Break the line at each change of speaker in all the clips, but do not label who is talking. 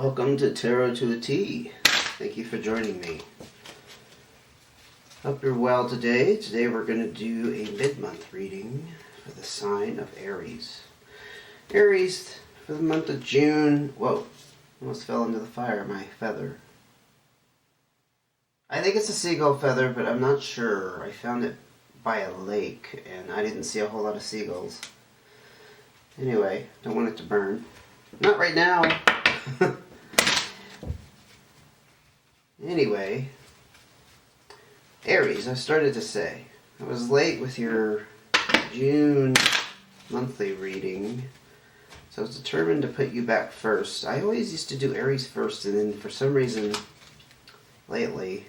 Welcome to Tarot to a T. Thank you for joining me. Hope you're well today. Today we're going to do a mid-month reading for the sign of Aries. Aries, for the month of June. Whoa, almost fell into the fire, my feather. I think it's a seagull feather, but I'm not sure. I found it by a lake, and I didn't see a whole lot of seagulls. Anyway, don't want it to burn. Not right now. Anyway, Aries, I started to say, I was late with your June monthly reading, so I was determined to put you back first. I always used to do Aries first, and then for some reason, lately,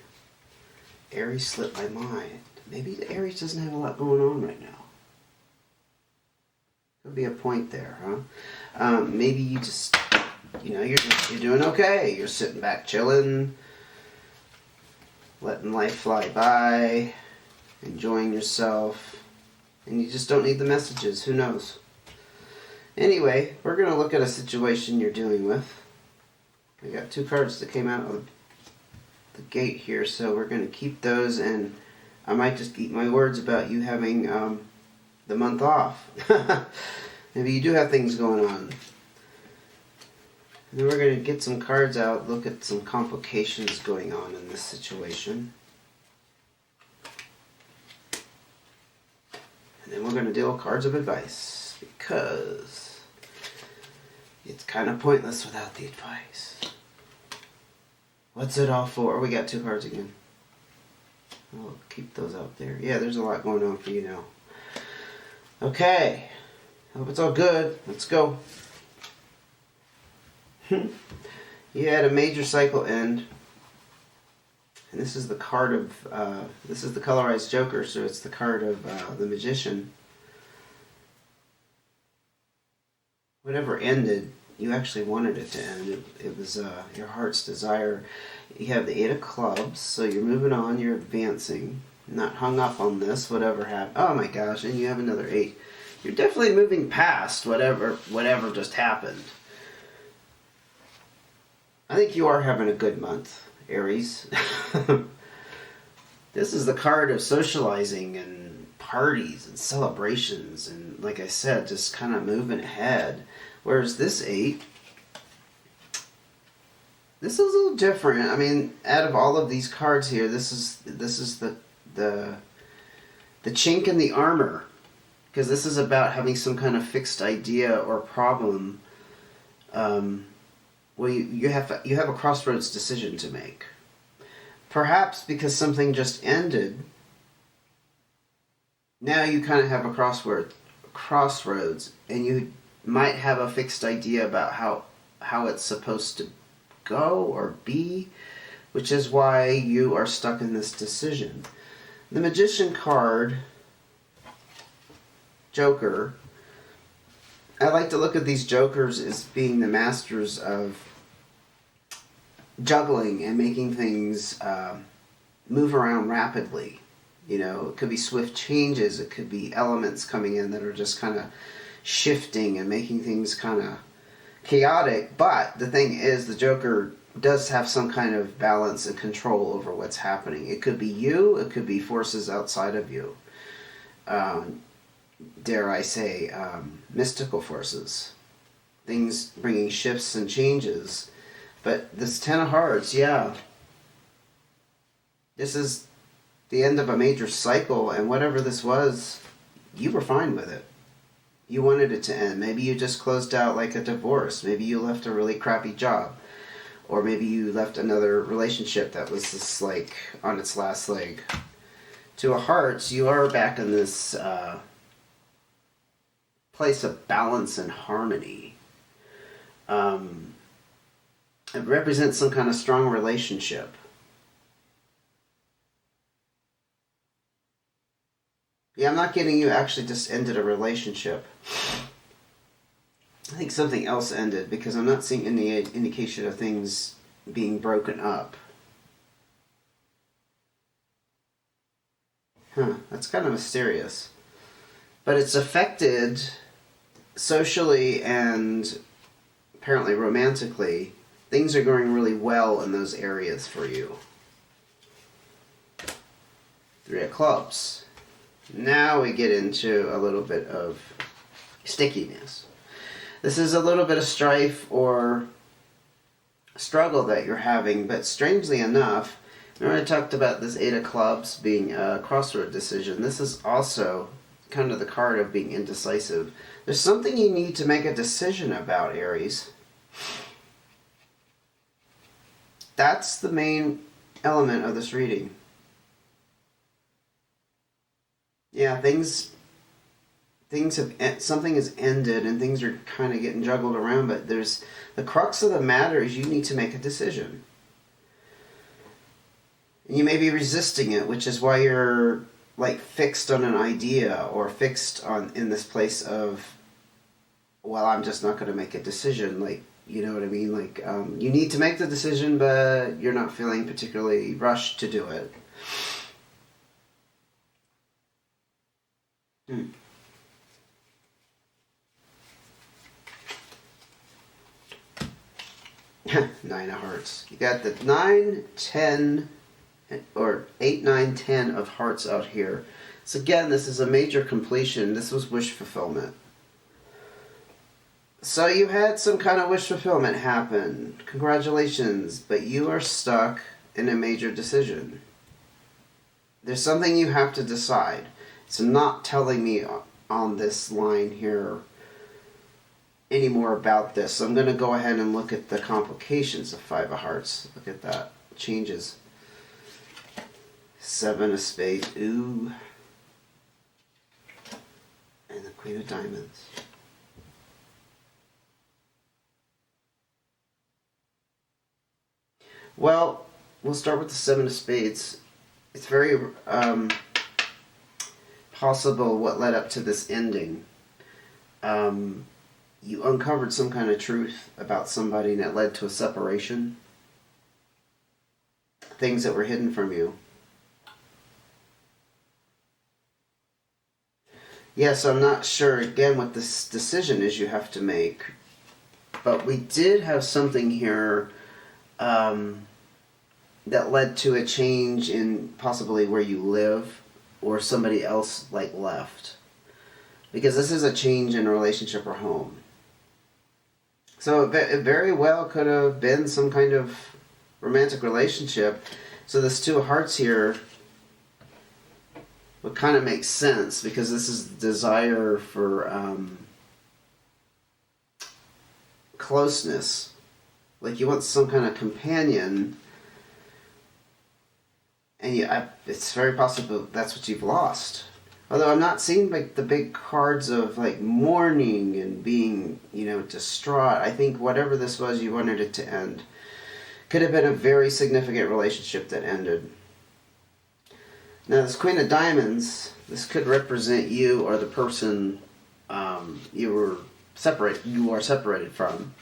Aries slipped my mind. Maybe Aries doesn't have a lot going on right now. Could be a point there, huh? Maybe you just, you're doing okay. You're sitting back chilling, letting life fly by, enjoying yourself, and you just don't need the messages. Who knows? Anyway, we're going to look at a situation you're dealing with. We got two cards that came out of the gate here, so we're going to keep those, and I might just keep my words about you having the month off. Maybe you do have things going on. And then we're going to get some cards out, look at some complications going on in this situation. And then we're going to deal cards of advice, because it's kind of pointless without the advice. What's it all for? We got two cards again. I'll keep those out there. Yeah, there's a lot going on for you now. Okay. Hope it's all good. Let's go. You had a major cycle end, and this is the card of this is the colorized Joker, so it's the card of the Magician. Whatever ended, you actually wanted it to end. It was your heart's desire. You have the 8 of Clubs, so you're moving on, you're advancing, not hung up on this, whatever happened. Oh my gosh, and you have another 8. You're definitely moving past whatever just happened. I think you are having a good month, Aries. This is the card of socializing and parties and celebrations and, like I said, just kind of moving ahead. Whereas this 8, this is a little different. I mean, out of all of these cards here, this is the chink in the armor, because this is about having some kind of fixed idea or problem. Well, you have a crossroads decision to make. Perhaps because something just ended, now you kind of have a crossroads, and you might have a fixed idea about how it's supposed to go or be, which is why you are stuck in this decision. The Magician card, Joker, I like to look at these jokers as being the masters of juggling and making things move around rapidly. It could be swift changes, it could be elements coming in that are just kind of shifting and making things kind of chaotic. But the thing is, the Joker does have some kind of balance and control over what's happening. It could be you, it could be forces outside of you. Dare I say, mystical forces. Things bringing shifts and changes. But this 10 of Hearts, yeah. This is the end of a major cycle, and whatever this was, you were fine with it. You wanted it to end. Maybe you just closed out like a divorce. Maybe you left a really crappy job. Or maybe you left another relationship that was just like on its last leg. To a Hearts, you are back in this place of balance and harmony. It represents some kind of strong relationship. Yeah, I'm not getting you actually just ended a relationship. I think something else ended, because I'm not seeing any indication of things being broken up. That's kind of mysterious. But it's affected socially and apparently romantically Things are going really well in those areas for you. 3 of clubs. Now we get into a little bit of stickiness. This is a little bit of strife or struggle that you're having, but strangely enough, remember I talked about this 8 of clubs being a crossroad decision. This is also kind of the card of being indecisive. There's something you need to make a decision about, Aries. That's the main element of this reading. Yeah, something has ended and things are kind of getting juggled around, but there's the crux of the matter is you need to make a decision. And you may be resisting it, which is why you're like fixed on an idea or fixed on in this place of, well, I'm just not going to make a decision. Like, you know what I mean? Like, you need to make the decision, but you're not feeling particularly rushed to do it. 9 of hearts. You got the 9, 10, or 8, 9, 10 of hearts out here. So again, this is a major completion. This was wish fulfillment. So you had some kind of wish fulfillment happen. Congratulations, but you are stuck in a major decision. There's something you have to decide. It's not telling me on this line here any more about this. So I'm going to go ahead and look at the complications of 5 of hearts. Look at that. Changes. 7 of spades. Ooh. And the Queen of diamonds. Well, we'll start with the 7 of spades. It's very possible what led up to this ending. You uncovered some kind of truth about somebody and it led to a separation. Things that were hidden from you. Yes, I'm not sure again what this decision is you have to make. But we did have something here that led to a change in possibly where you live or somebody else like left. Because this is a change in a relationship or home. So it very well could have been some kind of romantic relationship. So this 2 of hearts here would kind of make sense because this is the desire for closeness. Like you want some kind of companion, and it's very possible that's what you've lost. Although I'm not seeing like the big cards of like mourning and being, you know, distraught. I think whatever this was, you wanted it to end. Could have been a very significant relationship that ended. Now this Queen of Diamonds, this could represent you or the person you are separated from.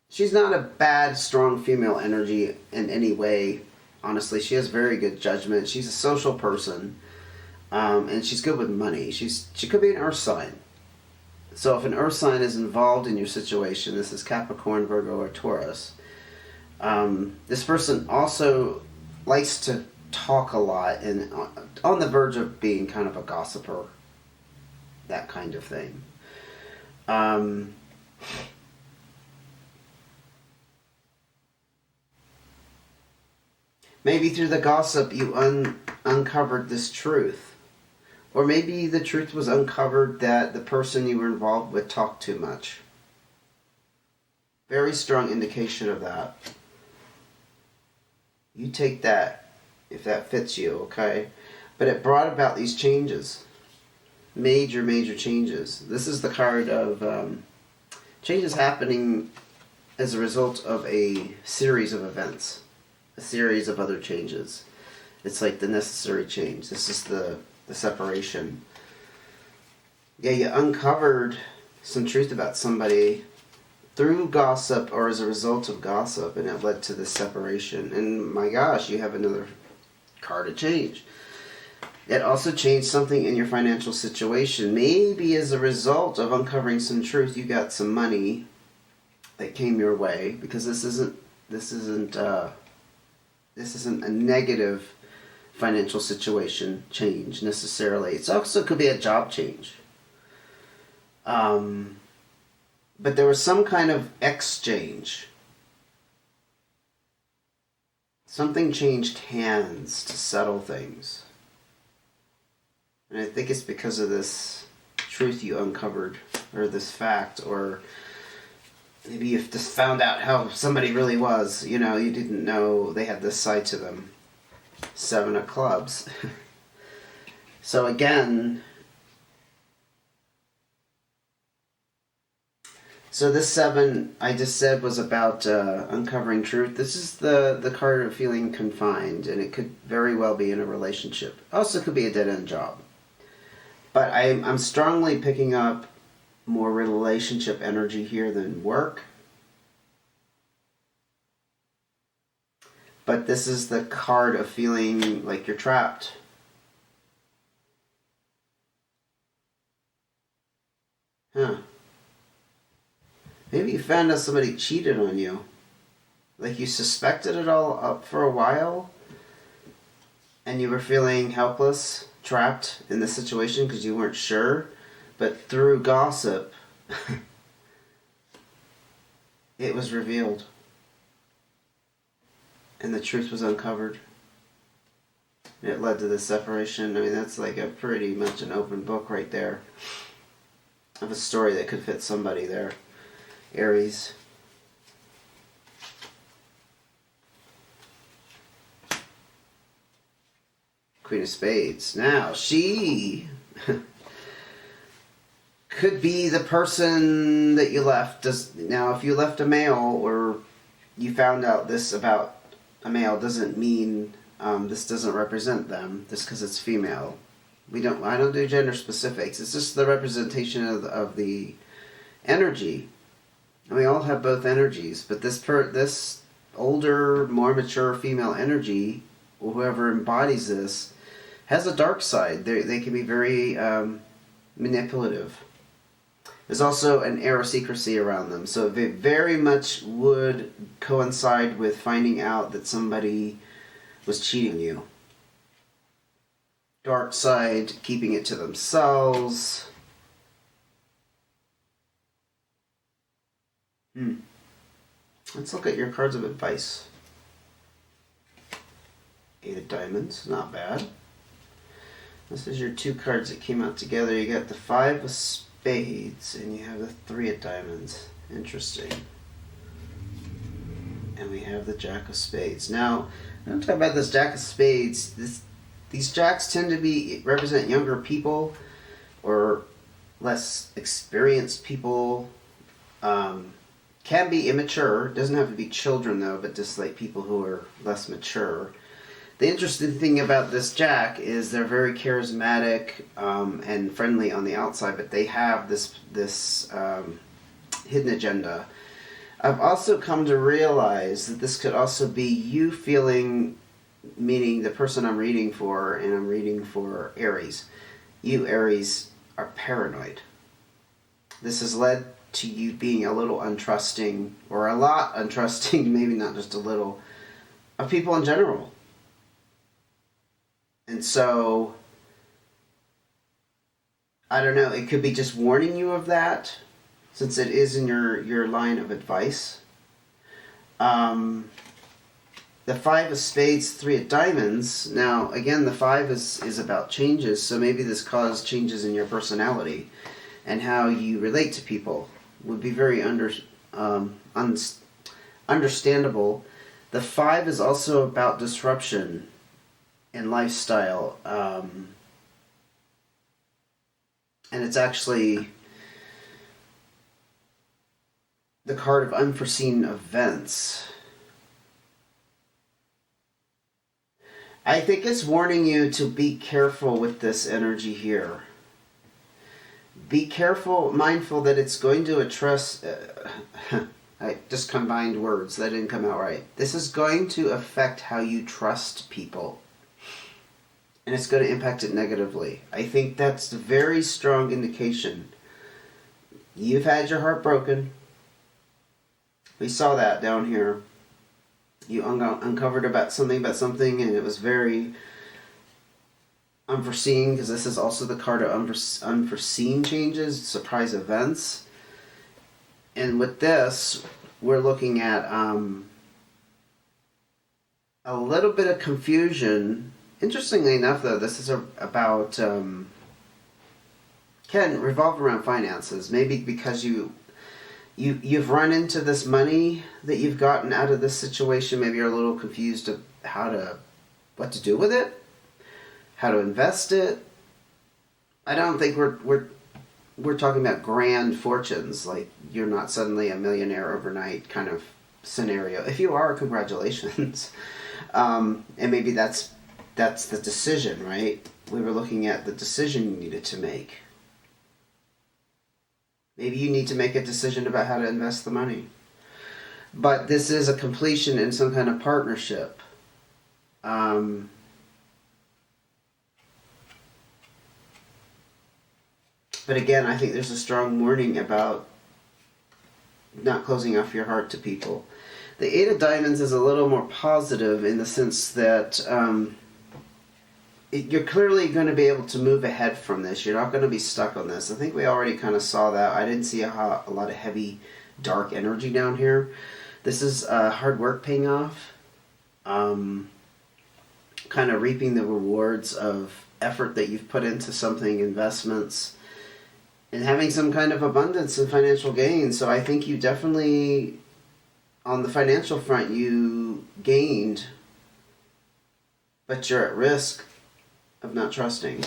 She's not a bad, strong female energy in any way. Honestly, she has very good judgment. She's a social person, and she's good with money. She could be an earth sign. So if an earth sign is involved in your situation, this is Capricorn, Virgo, or Taurus. This person also likes to talk a lot and on the verge of being kind of a gossiper. That kind of thing. Maybe through the gossip you uncovered this truth. Or maybe the truth was uncovered that the person you were involved with talked too much. Very strong indication of that. You take that if that fits you, okay? But it brought about these changes. Major, major changes. This is the card of changes happening as a result of a series of events. A series of other changes. It's like the necessary change. This is the separation. Yeah, you uncovered some truth about somebody through gossip or as a result of gossip, and it led to this separation. And my gosh, you have another card of change. It also changed something in your financial situation. Maybe as a result of uncovering some truth, you got some money that came your way, because this isn't a negative financial situation change necessarily. It also could be a job change. But there was some kind of exchange. Something changed hands to settle things. And I think it's because of this truth you uncovered, or this fact, or maybe you've just found out how somebody really was. You know, you didn't know they had this side to them. 7 of clubs. So again, so this 7 I just said was about uncovering truth. This is the card of feeling confined, and it could very well be in a relationship. Also could be a dead-end job. But I'm strongly picking up more relationship energy here than work. But this is the card of feeling like you're trapped. Huh. Maybe you found out somebody cheated on you. Like you suspected it all up for a while, and you were feeling helpless, trapped in the situation because you weren't sure. But through gossip, it was revealed. And the truth was uncovered. And it led to this separation. I mean, that's like a pretty much an open book right there of a story that could fit somebody there. Aries. Queen of Spades. Now, she could be the person that you left. Now, if you left a male, or you found out this about a male, doesn't mean this doesn't represent them just because it's female. I don't do gender specifics. It's just the representation of the energy. And we all have both energies, but this older, more mature female energy, whoever embodies this, has a dark side. They can be very manipulative. There's also an air of secrecy around them, so it very much would coincide with finding out that somebody was cheating you. Dark side, keeping it to themselves. Let's look at your cards of advice. 8 of Diamonds, not bad. This is your 2 cards that came out together. You got the 5 of Spades, and you have the 3 of Diamonds. Interesting. And we have the Jack of Spades. Now, I'm talking about this Jack of Spades. These Jacks tend to represent younger people, or less experienced people. Can be immature. Doesn't have to be children, though, but just like people who are less mature. The interesting thing about this Jack is they're very charismatic and friendly on the outside, but they have this hidden agenda. I've also come to realize that this could also be you feeling, meaning the person I'm reading for, and I'm reading for Aries. You, Aries, are paranoid. This has led to you being a little untrusting, or a lot untrusting, maybe not just a little, of people in general. And so, I don't know, it could be just warning you of that, since it is in your line of advice. The 5 of Spades, 3 of Diamonds. Now, again, the 5 is about changes, so maybe this caused changes in your personality and how you relate to people. Would be very understandable. The 5 is also about disruption in lifestyle, and it's actually the card of unforeseen events. I think it's warning you to be careful with this energy here. Be careful, mindful that it's going to address... I just combined words. That didn't come out right. This is going to affect how you trust people. and it's going to impact it negatively. I think that's a very strong indication. You've had your heart broken. We saw that down here. You uncovered about something, and it was very unforeseen, because this is also the card of unforeseen changes, surprise events. And with this, we're looking at a little bit of confusion. Interestingly enough, though, this is about can revolve around finances. Maybe because you've run into this money that you've gotten out of this situation. Maybe you're a little confused of what to do with it, how to invest it. I don't think we're talking about grand fortunes. Like, you're not suddenly a millionaire overnight kind of scenario. If you are, congratulations. And maybe that's the decision, right? We were looking at the decision you needed to make. Maybe you need to make a decision about how to invest the money. But this is a completion in some kind of partnership. But again, I think there's a strong warning about not closing off your heart to people. The Eight of Diamonds is a little more positive in the sense that you're clearly going to be able to move ahead from this. You're not going to be stuck on this. I think we already kind of saw that. I didn't see a lot of heavy, dark energy down here. This is hard work paying off. Kind of reaping the rewards of effort that you've put into something, investments, and having some kind of abundance and financial gain. So I think you definitely, on the financial front, you gained, but you're at risk of not trusting.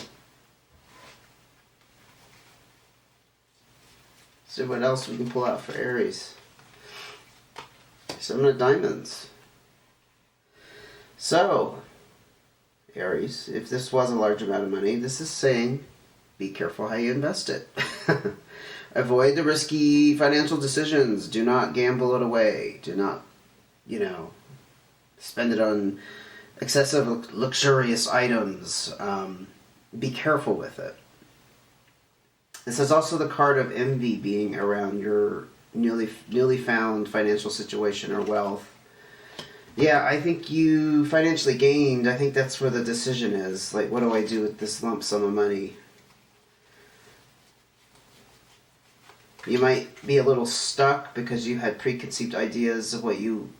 See what else we can pull out for Aries. Seven of Diamonds. So, Aries, if this was a large amount of money, this is saying, be careful how you invest it. Avoid the risky financial decisions. Do not gamble it away. Do not, spend it on excessive luxurious items. Be careful with it. This is also the card of envy being around your newly found financial situation or wealth. Yeah, I think you financially gained. I think that's where the decision is. Like, what do I do with this lump sum of money? You might be a little stuck because you had preconceived ideas of what you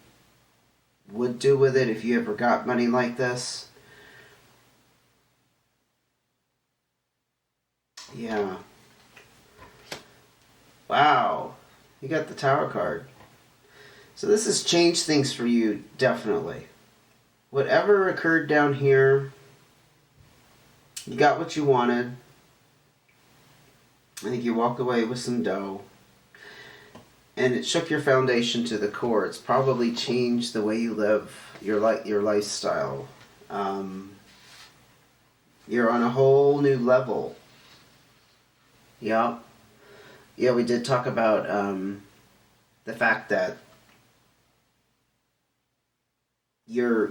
would do with it if you ever got money like this. Yeah. Wow. You got the Tower card. So this has changed things for you, definitely. Whatever occurred down here, you got what you wanted. I think you walked away with some dough. And it shook your foundation to the core. It's probably changed the way you live, your lifestyle. You're on a whole new level. Yeah. Yeah, we did talk about the fact that your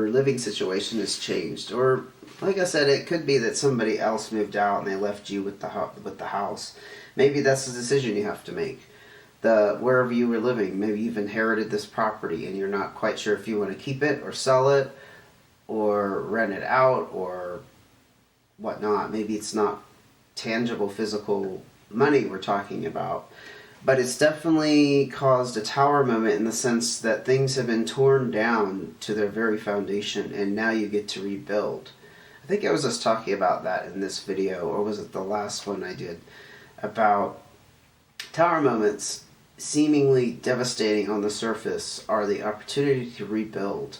living situation has changed. Or, like I said, it could be that somebody else moved out and they left you with the house. Maybe that's the decision you have to make. Wherever you were living, maybe you've inherited this property and you're not quite sure if you want to keep it or sell it or rent it out or whatnot. Maybe it's not tangible physical money we're talking about, but it's definitely caused a Tower moment in the sense that things have been torn down to their very foundation and now you get to rebuild. I think I was just talking about that in this video, or was it the last one I did, about Tower moments seemingly devastating on the surface are the opportunity to rebuild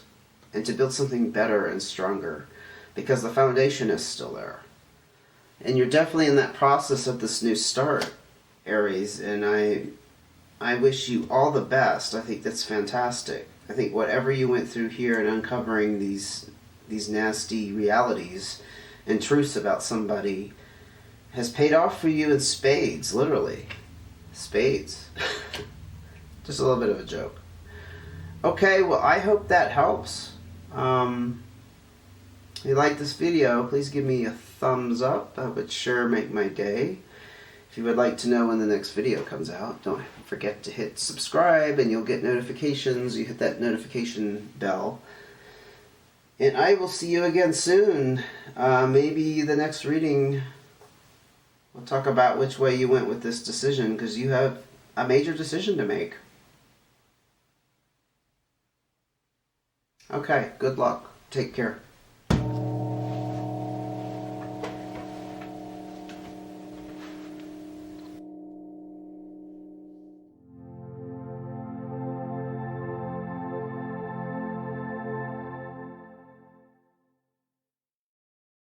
and to build something better and stronger because the foundation is still there. And you're definitely in that process of this new start, Aries, and I wish you all the best. I think that's fantastic. I think whatever you went through here and uncovering these nasty realities and truths about somebody has paid off for you in spades, literally. Spades. Just a little bit of a joke. Okay, well, I hope that helps. If you like this video, please give me a thumbs up. That would sure make my day. If you would like to know when the next video comes out, don't forget to hit subscribe and you'll get notifications. You hit that notification bell. And I will see you again soon. Maybe the next reading, we'll talk about which way you went with this decision, because you have a major decision to make. Okay, good luck. Take care.